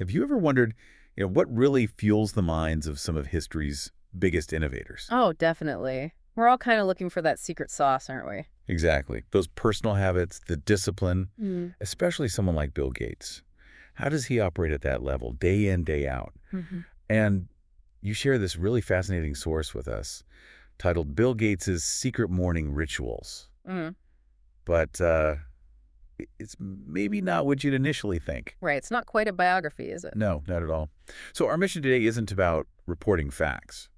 Have you ever wondered, what really fuels the minds of some of history's biggest innovators? Oh, definitely. We're all kind of looking for that secret sauce, aren't we? Exactly. Those personal habits, the discipline, Mm. especially someone like Bill Gates. How does he operate at that level, day in, day out? Hmm. And you share this really fascinating source with us titled Bill Gates's Secret Morning Rituals. Mm. But it's maybe not what you'd initially think. Right. It's not quite a biography, is it? No, not at all. So our mission today isn't about reporting facts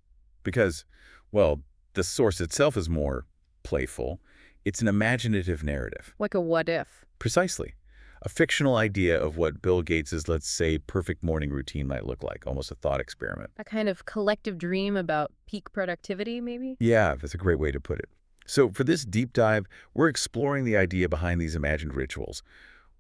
because, well, the source itself is more playful. It's an imaginative narrative. Like a what if. Precisely. A fictional idea of what Bill Gates's, let's say, perfect morning routine might look like, almost a thought experiment. A kind of collective dream about peak productivity, maybe? Yeah, that's a great way to put it. So for this deep dive, we're exploring the idea behind these imagined rituals.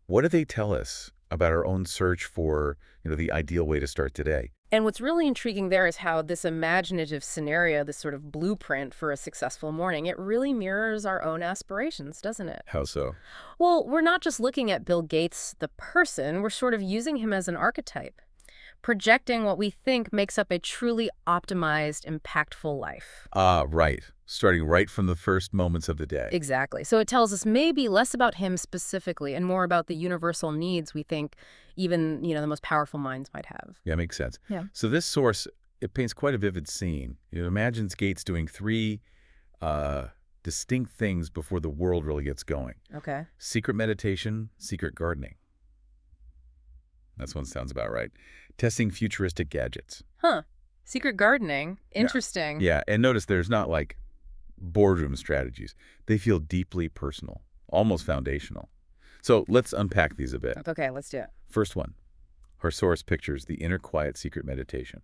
What do they tell us about our own search for, the ideal way to start today? And what's really intriguing there is how this imaginative scenario, this sort of blueprint for a successful morning, it really mirrors our own aspirations, doesn't it? How so? Well, we're not just looking at Bill Gates, the person, we're sort of using him as an archetype, projecting what we think makes up a truly optimized, impactful life. Ah, right. Starting right from the first moments of the day. Exactly. So it tells us maybe less about him specifically and more about the universal needs we think even, the most powerful minds might have. Yeah, makes sense. Yeah. So this source, it paints quite a vivid scene. It imagines Gates doing three distinct things before the world really gets going. Okay. Secret meditation, secret gardening. That one sounds about right. Testing futuristic gadgets. Huh. Secret gardening. Interesting. Yeah, and notice there's not like boardroom strategies. They feel deeply personal, almost foundational. So let's unpack these a bit. Okay, let's do it. First one, her source pictures the inner quiet secret meditation.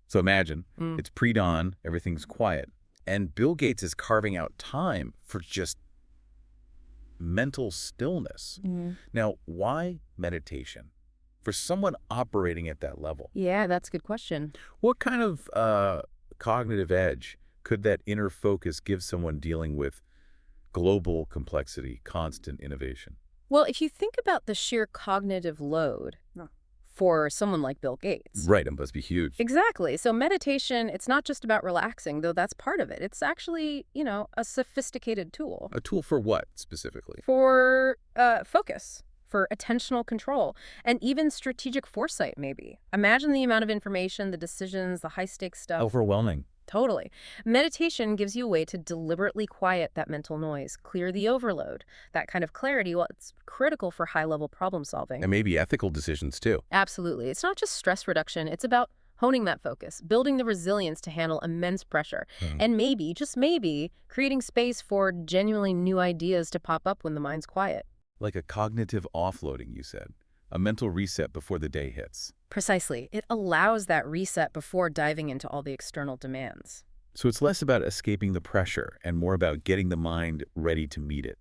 So imagine Mm. it's pre-dawn, everything's quiet, and Bill Gates is carving out time for just mental stillness. Mm. Now, why meditation? For someone operating at that level, Yeah, that's a good question. what kind of cognitive edge could that inner focus give someone dealing with global complexity, constant innovation? Well, if you think about the sheer cognitive load for someone like Bill Gates. Right, it must be huge. Exactly. So meditation, it's not just about relaxing, though that's part of it. It's actually, a sophisticated tool A tool for what, specifically? for focus, for attentional control, and even strategic foresight, maybe. Imagine the amount of information, the decisions, the high-stakes stuff. Overwhelming. Totally. Meditation gives you a way to deliberately quiet that mental noise, clear the overload. That kind of clarity, well, it's critical for high-level problem solving. And maybe ethical decisions, too. Absolutely. It's not just stress reduction. It's about honing that focus, building the resilience to handle immense pressure, and maybe, just maybe, creating space for genuinely new ideas to pop up when the mind's quiet. Like a cognitive offloading, you said. A mental reset before the day hits. Precisely. It allows that reset before diving into all the external demands. So it's less about escaping the pressure and more about getting the mind ready to meet it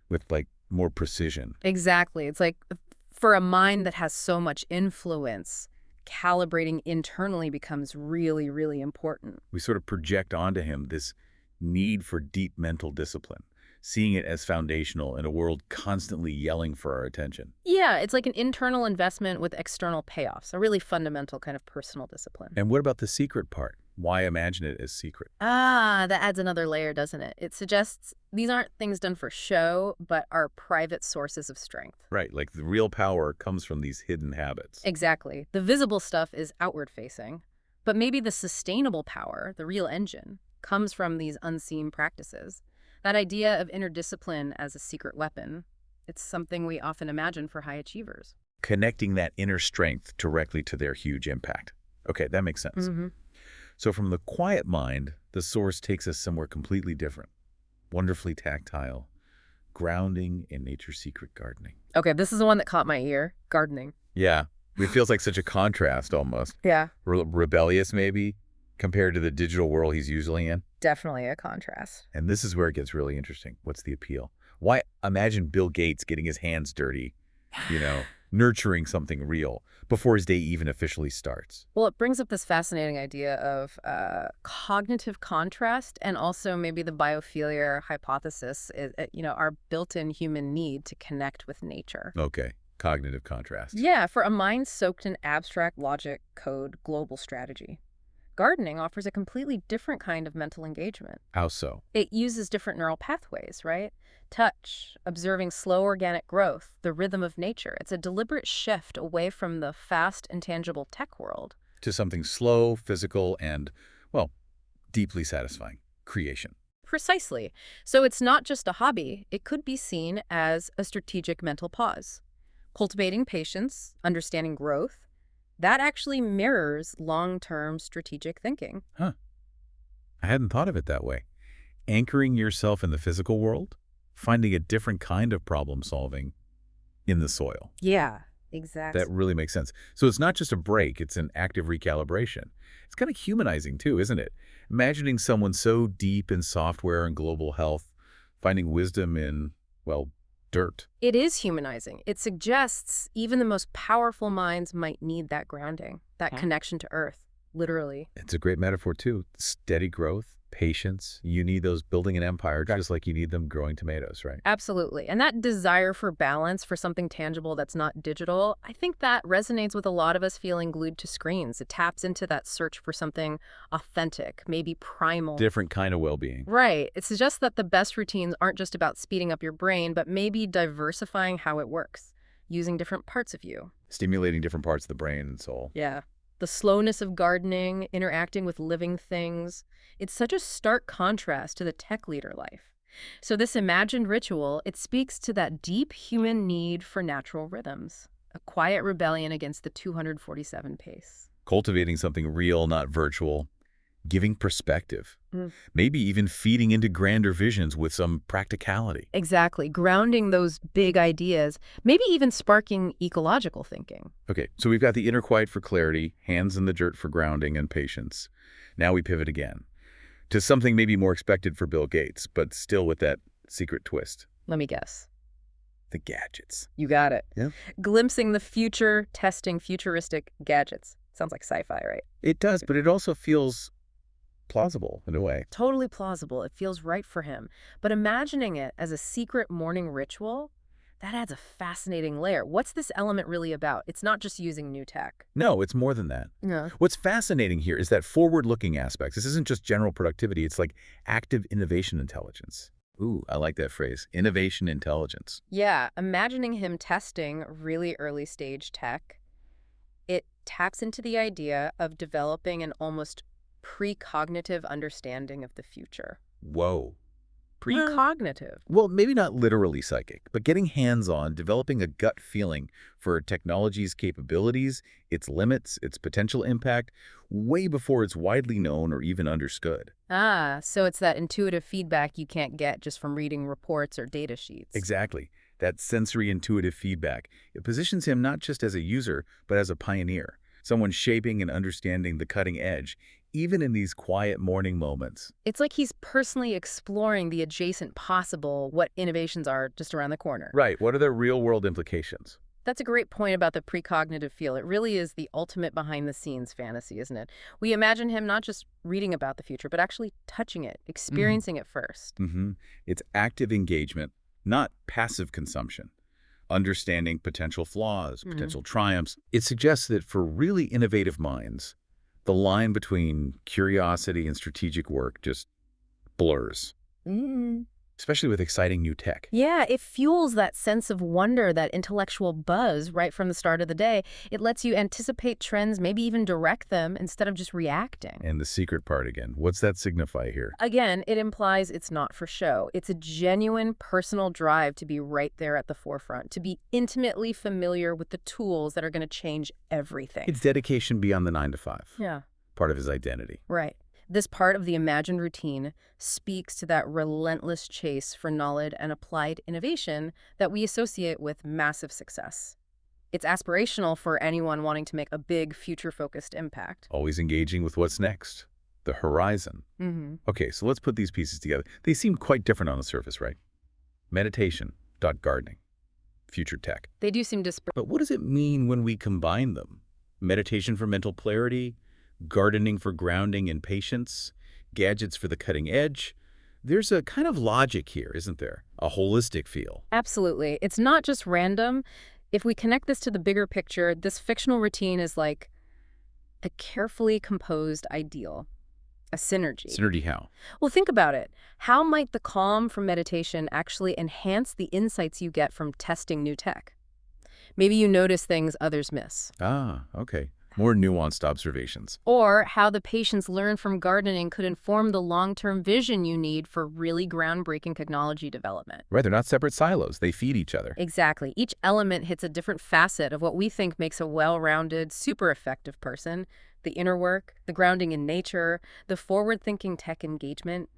with, more precision. Exactly. It's like for a mind that has so much influence, calibrating internally becomes really, really important. We sort of project onto him this need for deep mental discipline, seeing it as foundational in a world constantly yelling for our attention. Yeah, it's like an internal investment with external payoffs, a really fundamental kind of personal discipline. And what about the secret part? Why imagine it as secret? Ah, that adds another layer, doesn't it? It suggests these aren't things done for show, but are private sources of strength. Right, like the real power comes from these hidden habits. Exactly. The visible stuff is outward facing, but maybe the sustainable power, the real engine, comes from these unseen practices. That idea of inner discipline as a secret weapon, it's something we often imagine for high achievers. Connecting that inner strength directly to their huge impact. Okay, that makes sense. Mm-hmm. So from the quiet mind, the source takes us somewhere completely different. Wonderfully tactile, grounding in nature's secret gardening. Okay, this is the one that caught my ear. Gardening. Yeah, it feels like such a contrast almost. Yeah. Rebellious maybe, compared to the digital world he's usually in. Definitely a contrast. And this is where it gets really interesting. What's the appeal? Why imagine Bill Gates getting his hands dirty, nurturing something real before his day even officially starts? Well, it brings up this fascinating idea of cognitive contrast and also maybe the biophilia hypothesis, our built-in human need to connect with nature. Okay. cognitive contrast. Yeah, for a mind soaked in abstract logic, code, global strategy. Gardening offers a completely different kind of mental engagement. How so? It uses different neural pathways, right? Touch, observing slow organic growth, the rhythm of nature. It's a deliberate shift away from the fast, intangible tech world. To something slow, physical, and, well, deeply satisfying. Creation. Precisely. So it's not just a hobby, it could be seen as a strategic mental pause. Cultivating patience, understanding growth, that actually mirrors long-term strategic thinking. Huh. I hadn't thought of it that way. Anchoring yourself in the physical world, finding a different kind of problem solving in the soil. Yeah, That exactly. really makes sense. So it's not just a break, it's an active recalibration. It's kind of humanizing too, isn't it? Imagining someone so deep in software and global health, finding wisdom in, well, dirt. It is humanizing. It suggests even the most powerful minds might need that grounding, that connection to earth, literally. It's a great metaphor too. Steady growth, patience. You need those building an empire just like you need them growing tomatoes, right? Absolutely. And that desire for balance, for something tangible that's not digital, I think that resonates with a lot of us feeling glued to screens. It taps into that search for something authentic, maybe primal. Different kind of well-being. Right. It suggests that the best routines aren't just about speeding up your brain, but maybe diversifying how it works, using different parts of you. Stimulating different parts of the brain and soul. Yeah. The slowness of gardening, interacting with living things. It's such a stark contrast to the tech leader life. So this imagined ritual, it speaks to that deep human need for natural rhythms, a quiet rebellion against the 247 pace. Cultivating something real, not virtual. Giving perspective. Maybe even feeding into grander visions with some practicality. Exactly. Grounding those big ideas, maybe even sparking ecological thinking. Okay, so we've got the inner quiet for clarity, hands in the dirt for grounding and patience. Now we pivot again to something maybe more expected for Bill Gates, but still with that secret twist. Let me guess. The gadgets. You got it. Yeah. Glimpsing the future, testing futuristic gadgets. Sounds like sci-fi, right? It does, but it also feels plausible in a way. Totally plausible. It feels right for him. But imagining it as a secret morning ritual, that adds a fascinating layer. What's this element really about? It's not just using new tech. No, it's more than that. Yeah. What's fascinating here is that forward-looking aspect. This isn't just general productivity. It's like active innovation intelligence. Ooh, I like that phrase, innovation intelligence. Yeah, imagining him testing really early stage tech, it taps into the idea of developing an almost precognitive understanding of the future. Whoa. Precognitive. Well, maybe not literally psychic, but getting hands-on, developing a gut feeling for technology's capabilities, its limits, its potential impact, way before it's widely known or even understood. Ah, so it's that intuitive feedback you can't get just from reading reports or data sheets. Exactly. That sensory intuitive feedback. It positions him not just as a user, but as a pioneer, someone shaping and understanding the cutting edge, even in these quiet morning moments. It's like he's personally exploring the adjacent possible, what innovations are just around the corner. Right. What are the real-world implications? That's a great point about the precognitive feel. It really is the ultimate behind-the-scenes fantasy, isn't it? We imagine him not just reading about the future, but actually touching it, experiencing it first. It's active engagement, not passive consumption. Understanding potential flaws, potential triumphs. It suggests that for really innovative minds, the line between curiosity and strategic work just blurs, especially with exciting new tech. Yeah, it fuels that sense of wonder, that intellectual buzz right from the start of the day. It lets you anticipate trends, maybe even direct them instead of just reacting. And the secret part again, what's that signify here? Again, it implies it's not for show. It's a genuine personal drive to be right there at the forefront, to be intimately familiar with the tools that are going to change everything. It's dedication beyond the 9 to 5. Yeah. Part of his identity. Right. This part of the imagined routine speaks to that relentless chase for knowledge and applied innovation that we associate with massive success. It's aspirational for anyone wanting to make a big, future-focused impact. Always engaging with what's next. The horizon. Okay, so let's put these pieces together. They seem quite different on the surface, right? Meditation, gardening, future tech. They do seem disparate. But what does it mean when we combine them? Meditation for mental clarity, gardening for grounding and patience, gadgets for the cutting edge. There's a kind of logic here, isn't there? A holistic feel. Absolutely. It's not just random. If we connect this to the bigger picture, this fictional routine is like a carefully composed ideal, a synergy. Synergy how? Well, think about it. How might the calm from meditation actually enhance the insights you get from testing new tech? Maybe you notice things others miss. Ah, okay. More nuanced observations. Or how the patients learn from gardening could inform the long-term vision you need for really groundbreaking technology development. Right, they're not separate silos. They feed each other. Exactly. Each element hits a different facet of what we think makes a well-rounded, super effective person. The inner work, the grounding in nature, the forward-thinking tech engagement.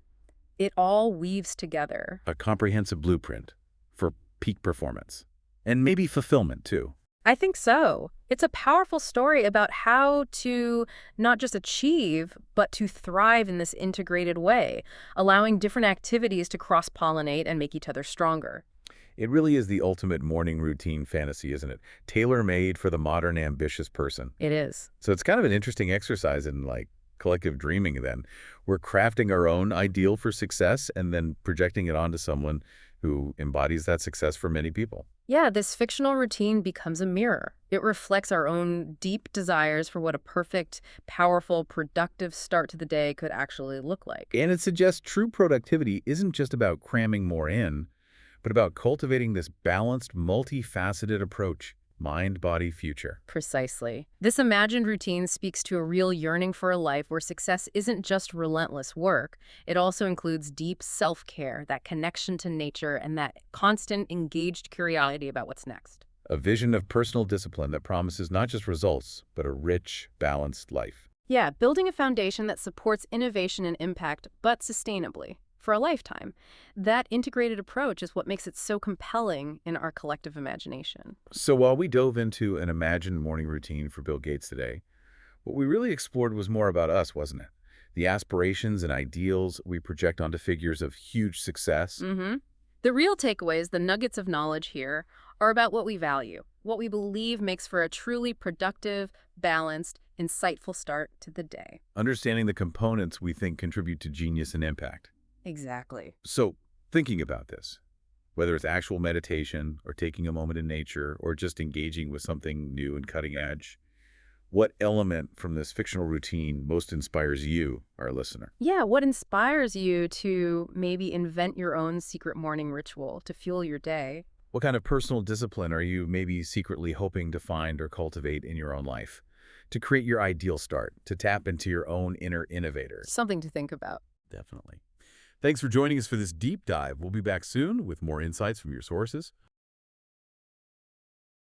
It all weaves together. A comprehensive blueprint for peak performance. And maybe fulfillment, too. I think so. It's a powerful story about how to not just achieve, but to thrive in this integrated way, allowing different activities to cross-pollinate and make each other stronger. It really is the ultimate morning routine fantasy, isn't it? Tailor-made for the modern ambitious person. It is. So it's kind of an interesting exercise in, collective dreaming then. We're crafting our own ideal for success and then projecting it onto someone who embodies that success for many people. Yeah, this fictional routine becomes a mirror. It reflects our own deep desires for what a perfect, powerful, productive start to the day could actually look like. And it suggests true productivity isn't just about cramming more in, but about cultivating this balanced, multifaceted approach. Mind, body, future. Precisely. This imagined routine speaks to a real yearning for a life where success isn't just relentless work. It also includes deep self-care, that connection to nature, and that constant, engaged curiosity about what's next. A vision of personal discipline that promises not just results, but a rich, balanced life. Yeah, building a foundation that supports innovation and impact, but sustainably, for a lifetime. That integrated approach is what makes it so compelling in our collective imagination. So while we dove into an imagined morning routine for Bill Gates today, what we really explored was more about us, wasn't it? The aspirations and ideals we project onto figures of huge success. The real takeaways, the nuggets of knowledge here, are about what we value, what we believe makes for a truly productive, balanced, insightful start to the day. Understanding the components we think contribute to genius and impact. Exactly. So, thinking about this, whether it's actual meditation or taking a moment in nature or just engaging with something new and cutting edge, what element from this fictional routine most inspires you, our listener? Yeah, what inspires you to maybe invent your own secret morning ritual to fuel your day? What kind of personal discipline are you maybe secretly hoping to find or cultivate in your own life? To create your ideal start, to tap into your own inner innovator. Something to think about. Definitely. Thanks for joining us for this deep dive. We'll be back soon with more insights from your sources.